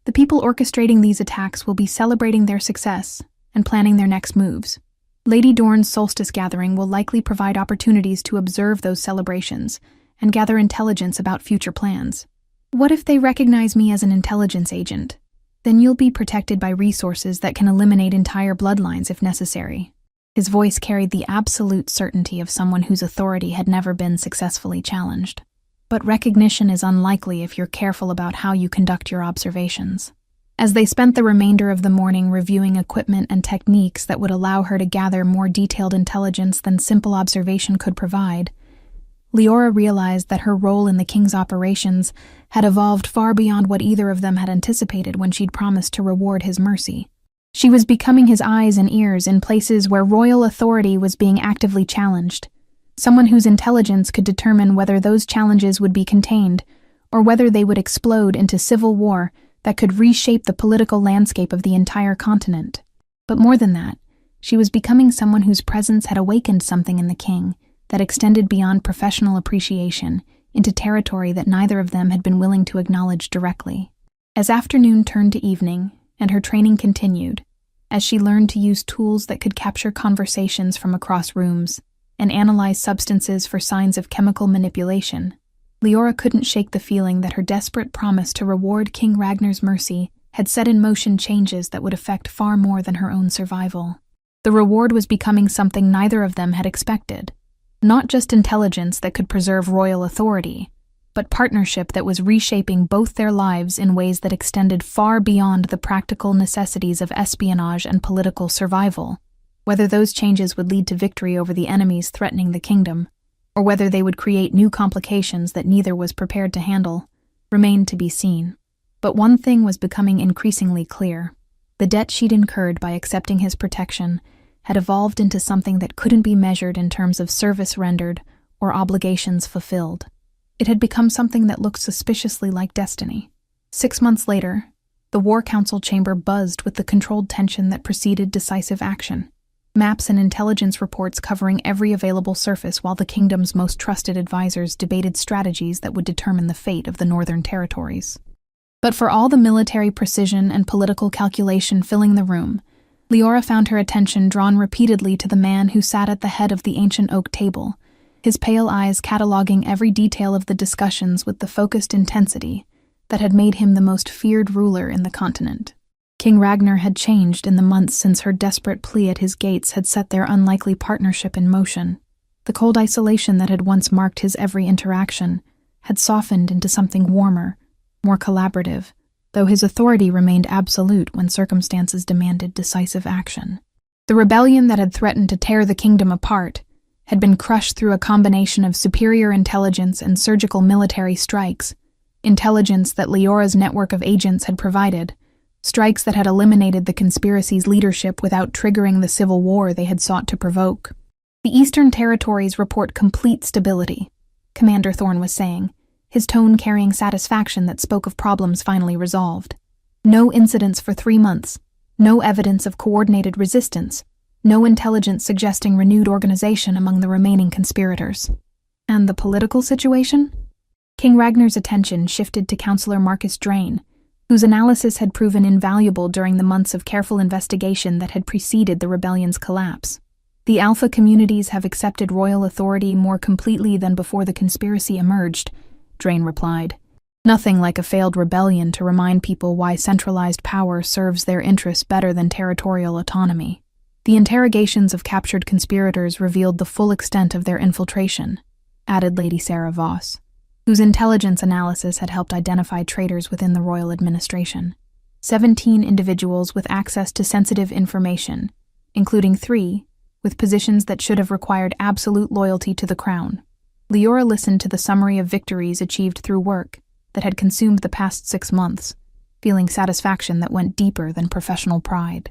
The people orchestrating these attacks will be celebrating their success and planning their next moves. Lady Dorne's solstice gathering will likely provide opportunities to observe those celebrations and gather intelligence about future plans. What if they recognize me as an intelligence agent? Then you'll be protected by resources that can eliminate entire bloodlines if necessary. His voice carried the absolute certainty of someone whose authority had never been successfully challenged. But recognition is unlikely if you're careful about how you conduct your observations. As they spent the remainder of the morning reviewing equipment and techniques that would allow her to gather more detailed intelligence than simple observation could provide, Leora realized that her role in the king's operations had evolved far beyond what either of them had anticipated when she'd promised to reward his mercy. She was becoming his eyes and ears in places where royal authority was being actively challenged, someone whose intelligence could determine whether those challenges would be contained or whether they would explode into civil war that could reshape the political landscape of the entire continent. But more than that, she was becoming someone whose presence had awakened something in the king that extended beyond professional appreciation into territory that neither of them had been willing to acknowledge directly. As afternoon turned to evening, and her training continued, as she learned to use tools that could capture conversations from across rooms and analyze substances for signs of chemical manipulation, Leora couldn't shake the feeling that her desperate promise to reward King Ragnar's mercy had set in motion changes that would affect far more than her own survival. The reward was becoming something neither of them had expected. Not just intelligence that could preserve royal authority, but partnership that was reshaping both their lives in ways that extended far beyond the practical necessities of espionage and political survival. Whether those changes would lead to victory over the enemies threatening the kingdom, or whether they would create new complications that neither was prepared to handle, remained to be seen. But one thing was becoming increasingly clear. The debt she'd incurred by accepting his protection had evolved into something that couldn't be measured in terms of service rendered or obligations fulfilled. It had become something that looked suspiciously like destiny. 6 months later, the War Council chamber buzzed with the controlled tension that preceded decisive action. Maps and intelligence reports covering every available surface while the kingdom's most trusted advisors debated strategies that would determine the fate of the northern territories. But for all the military precision and political calculation filling the room, Leora found her attention drawn repeatedly to the man who sat at the head of the ancient oak table, his pale eyes cataloging every detail of the discussions with the focused intensity that had made him the most feared ruler in the continent. King Ragnar had changed in the months since her desperate plea at his gates had set their unlikely partnership in motion. The cold isolation that had once marked his every interaction had softened into something warmer, more collaborative, though his authority remained absolute when circumstances demanded decisive action. The rebellion that had threatened to tear the kingdom apart had been crushed through a combination of superior intelligence and surgical military strikes, intelligence that Leora's network of agents had provided, strikes that had eliminated the conspiracy's leadership without triggering the civil war they had sought to provoke. The Eastern Territories report complete stability, Commander Thorne was saying, his tone carrying satisfaction that spoke of problems finally resolved. No incidents for 3 months, no evidence of coordinated resistance, no intelligence suggesting renewed organization among the remaining conspirators. And the political situation? King Ragnar's attention shifted to Councillor Marcus Drain, whose analysis had proven invaluable during the months of careful investigation that had preceded the rebellion's collapse. The Alpha communities have accepted royal authority more completely than before the conspiracy emerged, Drain replied. Nothing like a failed rebellion to remind people why centralized power serves their interests better than territorial autonomy. The interrogations of captured conspirators revealed the full extent of their infiltration, added Lady Sarah Voss, whose intelligence analysis had helped identify traitors within the royal administration. 17 individuals with access to sensitive information, including 3 with positions that should have required absolute loyalty to the crown. Leora listened to the summary of victories achieved through work that had consumed the past 6 months, feeling satisfaction that went deeper than professional pride.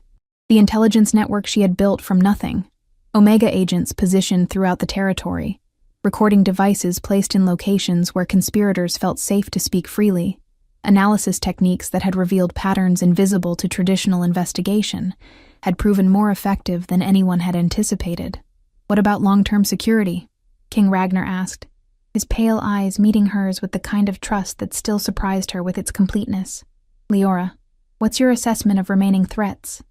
The intelligence network she had built from nothing, Omega agents positioned throughout the territory, recording devices placed in locations where conspirators felt safe to speak freely, analysis techniques that had revealed patterns invisible to traditional investigation, had proven more effective than anyone had anticipated. What about long-term security? King Ragnar asked, his pale eyes meeting hers with the kind of trust that still surprised her with its completeness. Leora, what's your assessment of remaining threats?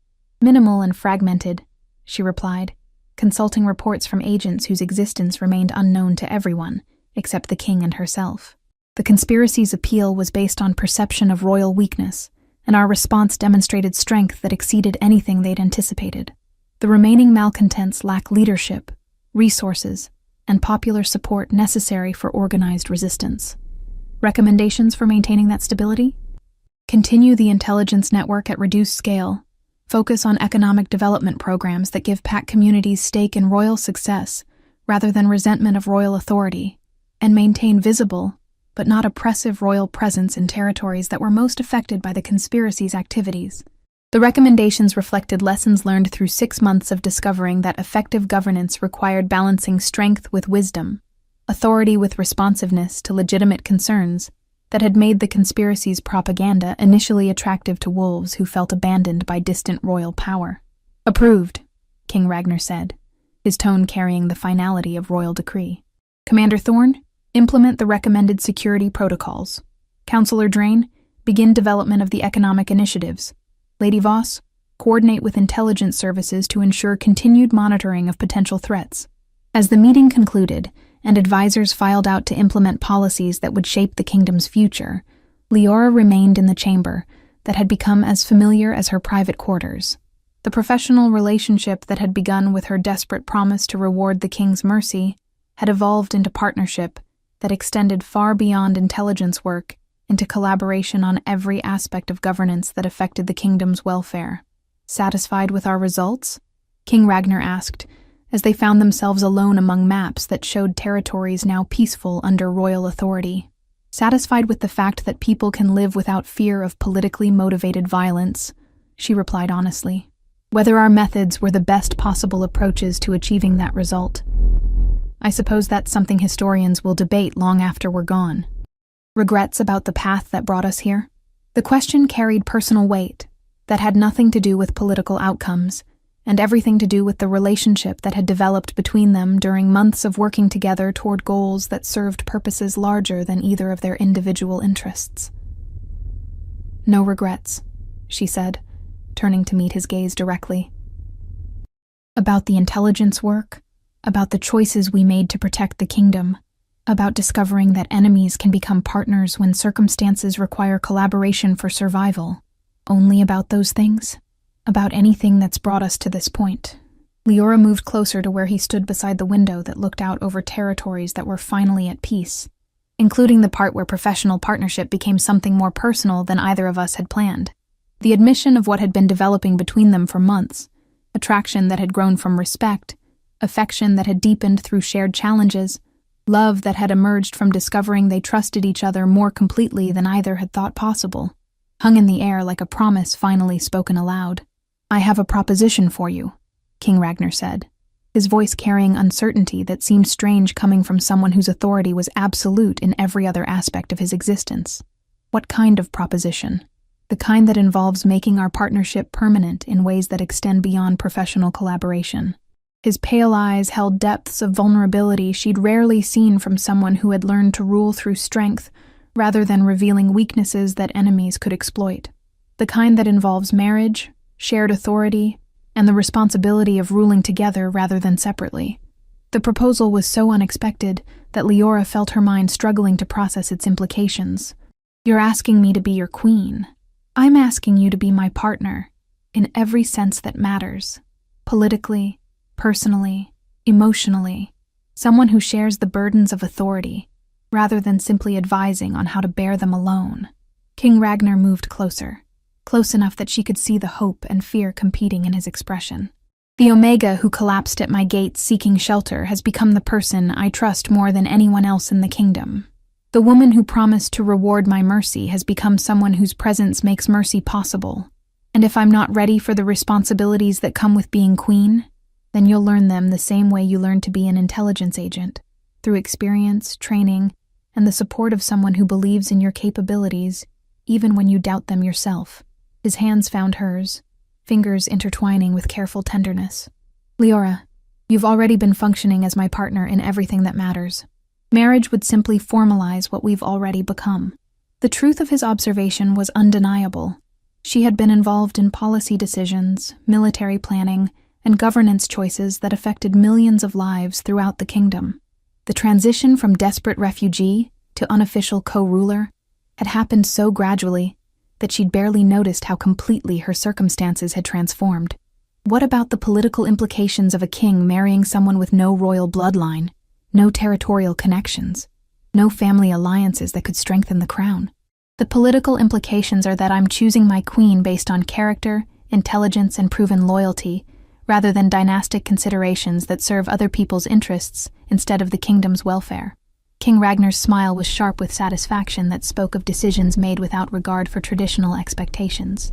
Minimal and fragmented, she replied, consulting reports from agents whose existence remained unknown to everyone, except the king and herself. The conspiracy's appeal was based on perception of royal weakness, and our response demonstrated strength that exceeded anything they'd anticipated. The remaining malcontents lack leadership, resources, and popular support necessary for organized resistance. Recommendations for maintaining that stability? Continue the intelligence network at reduced scale. Focus on economic development programs that give Pact communities stake in royal success rather than resentment of royal authority, and maintain visible, but not oppressive royal presence in territories that were most affected by the conspiracy's activities. The recommendations reflected lessons learned through 6 months of discovering that effective governance required balancing strength with wisdom, authority with responsiveness to legitimate concerns that had made the conspiracy's propaganda initially attractive to wolves who felt abandoned by distant royal power. Approved, King Ragnar said, his tone carrying the finality of royal decree. Commander Thorne, implement the recommended security protocols. Councillor Drain, begin development of the economic initiatives. Lady Voss, coordinate with intelligence services to ensure continued monitoring of potential threats. As the meeting concluded, and advisors filed out to implement policies that would shape the kingdom's future, Leora remained in the chamber, that had become as familiar as her private quarters. The professional relationship that had begun with her desperate promise to reward the king's mercy had evolved into partnership that extended far beyond intelligence work into collaboration on every aspect of governance that affected the kingdom's welfare. "Satisfied with our results?" King Ragnar asked, as they found themselves alone among maps that showed territories now peaceful under royal authority. "Satisfied with the fact that people can live without fear of politically motivated violence," she replied honestly. "Whether our methods were the best possible approaches to achieving that result, I suppose that's something historians will debate long after we're gone." Regrets about the path that brought us here? The question carried personal weight that had nothing to do with political outcomes and everything to do with the relationship that had developed between them during months of working together toward goals that served purposes larger than either of their individual interests. "No regrets," she said, turning to meet his gaze directly. "About the intelligence work, about the choices we made to protect the kingdom, about discovering that enemies can become partners when circumstances require collaboration for survival. Only about those things? About anything that's brought us to this point?" Leora moved closer to where he stood beside the window that looked out over territories that were finally at peace, including the part where professional partnership became something more personal than either of us had planned. The admission of what had been developing between them for months, attraction that had grown from respect, affection that had deepened through shared challenges, love that had emerged from discovering they trusted each other more completely than either had thought possible, hung in the air like a promise finally spoken aloud. "I have a proposition for you," King Ragnar said, his voice carrying uncertainty that seemed strange coming from someone whose authority was absolute in every other aspect of his existence. "What kind of proposition?" "The kind that involves making our partnership permanent in ways that extend beyond professional collaboration." His pale eyes held depths of vulnerability she'd rarely seen from someone who had learned to rule through strength rather than revealing weaknesses that enemies could exploit. "The kind that involves marriage, shared authority, and the responsibility of ruling together rather than separately." The proposal was so unexpected that Leora felt her mind struggling to process its implications. "You're asking me to be your queen. I'm asking you to be my partner, in every sense that matters. Politically, personally, emotionally. Someone who shares the burdens of authority, rather than simply advising on how to bear them alone." King Ragnar moved closer, close enough that she could see the hope and fear competing in his expression. "The Omega who collapsed at my gates seeking shelter has become the person I trust more than anyone else in the kingdom. The woman who promised to reward my mercy has become someone whose presence makes mercy possible. And if I'm not ready for the responsibilities that come with being queen, then you'll learn them the same way you learn to be an intelligence agent, through experience, training, and the support of someone who believes in your capabilities, even when you doubt them yourself." His hands found hers, fingers intertwining with careful tenderness. "Leora, you've already been functioning as my partner in everything that matters. Marriage would simply formalize what we've already become." The truth of his observation was undeniable. She had been involved in policy decisions, military planning, and governance choices that affected millions of lives throughout the kingdom. The transition from desperate refugee to unofficial co-ruler had happened so gradually that she'd barely noticed how completely her circumstances had transformed. What about the political implications of a king marrying someone with no royal bloodline, no territorial connections, no family alliances that could strengthen the crown? "The political implications are that I'm choosing my queen based on character, intelligence, and proven loyalty, rather than dynastic considerations that serve other people's interests instead of the kingdom's welfare." King Ragnar's smile was sharp with satisfaction that spoke of decisions made without regard for traditional expectations.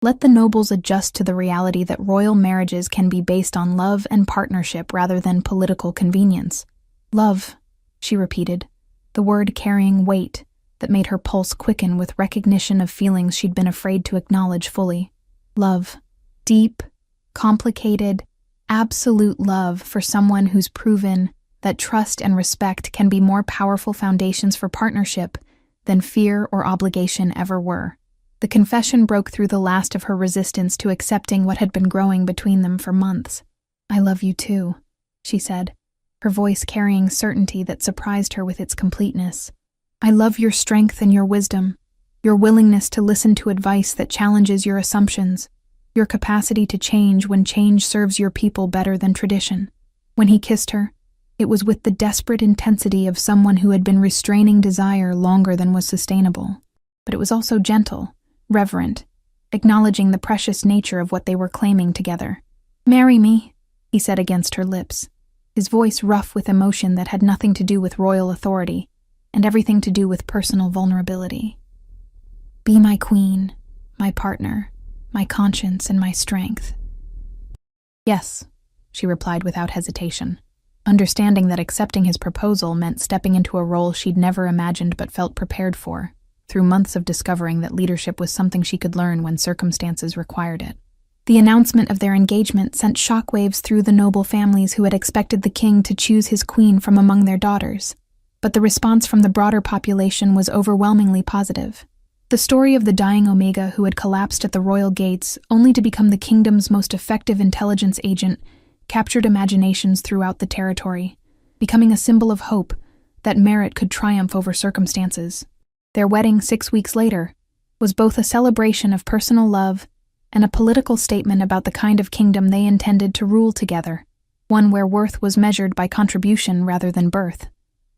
Let the nobles adjust to the reality that royal marriages can be based on love and partnership rather than political convenience. "Love," she repeated, the word carrying weight that made her pulse quicken with recognition of feelings she'd been afraid to acknowledge fully. Love. Deep, complicated, absolute love for someone who's proven that trust and respect can be more powerful foundations for partnership than fear or obligation ever were. The confession broke through the last of her resistance to accepting what had been growing between them for months. "I love you too," she said, her voice carrying certainty that surprised her with its completeness. "I love your strength and your wisdom, your willingness to listen to advice that challenges your assumptions, your capacity to change when change serves your people better than tradition. When he kissed her, it was with the desperate intensity of someone who had been restraining desire longer than was sustainable. But it was also gentle, reverent, acknowledging the precious nature of what they were claiming together. "Marry me," he said against her lips, his voice rough with emotion that had nothing to do with royal authority and everything to do with personal vulnerability. "Be my queen, my partner, my conscience and my strength." "Yes," she replied without hesitation, understanding that accepting his proposal meant stepping into a role she'd never imagined but felt prepared for, through months of discovering that leadership was something she could learn when circumstances required it. The announcement of their engagement sent shockwaves through the noble families who had expected the king to choose his queen from among their daughters, but the response from the broader population was overwhelmingly positive. The story of the dying Omega who had collapsed at the royal gates only to become the kingdom's most effective intelligence agent captured imaginations throughout the territory, becoming a symbol of hope that merit could triumph over circumstances. Their wedding 6 weeks later was both a celebration of personal love and a political statement about the kind of kingdom they intended to rule together, one where worth was measured by contribution rather than birth,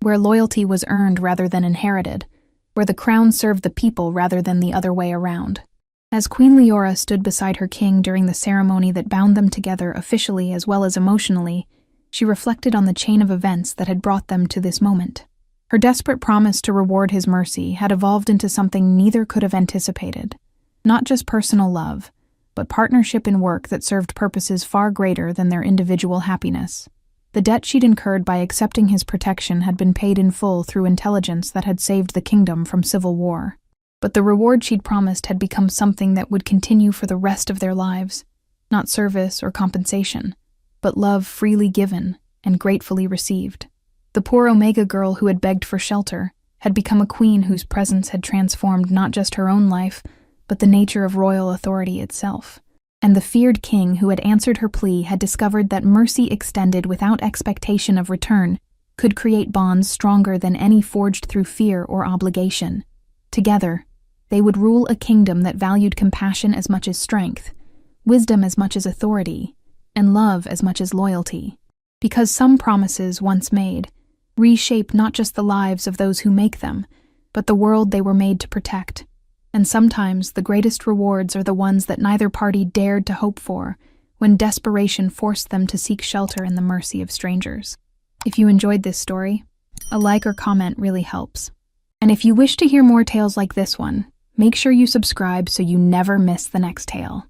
where loyalty was earned rather than inherited, where the crown served the people rather than the other way around. As Queen Leora stood beside her king during the ceremony that bound them together officially as well as emotionally, she reflected on the chain of events that had brought them to this moment. Her desperate promise to reward his mercy had evolved into something neither could have anticipated. Not just personal love, but partnership in work that served purposes far greater than their individual happiness. The debt she'd incurred by accepting his protection had been paid in full through intelligence that had saved the kingdom from civil war. But the reward she'd promised had become something that would continue for the rest of their lives. Not service or compensation, but love freely given and gratefully received. The poor Omega girl who had begged for shelter had become a queen whose presence had transformed not just her own life, but the nature of royal authority itself. And the feared king who had answered her plea had discovered that mercy extended without expectation of return could create bonds stronger than any forged through fear or obligation. Together, they would rule a kingdom that valued compassion as much as strength, wisdom as much as authority, and love as much as loyalty. Because some promises once made reshape not just the lives of those who make them, but the world they were made to protect. And sometimes the greatest rewards are the ones that neither party dared to hope for, when desperation forced them to seek shelter in the mercy of strangers. If you enjoyed this story, a like or comment really helps. And if you wish to hear more tales like this one, make sure you subscribe so you never miss the next tale.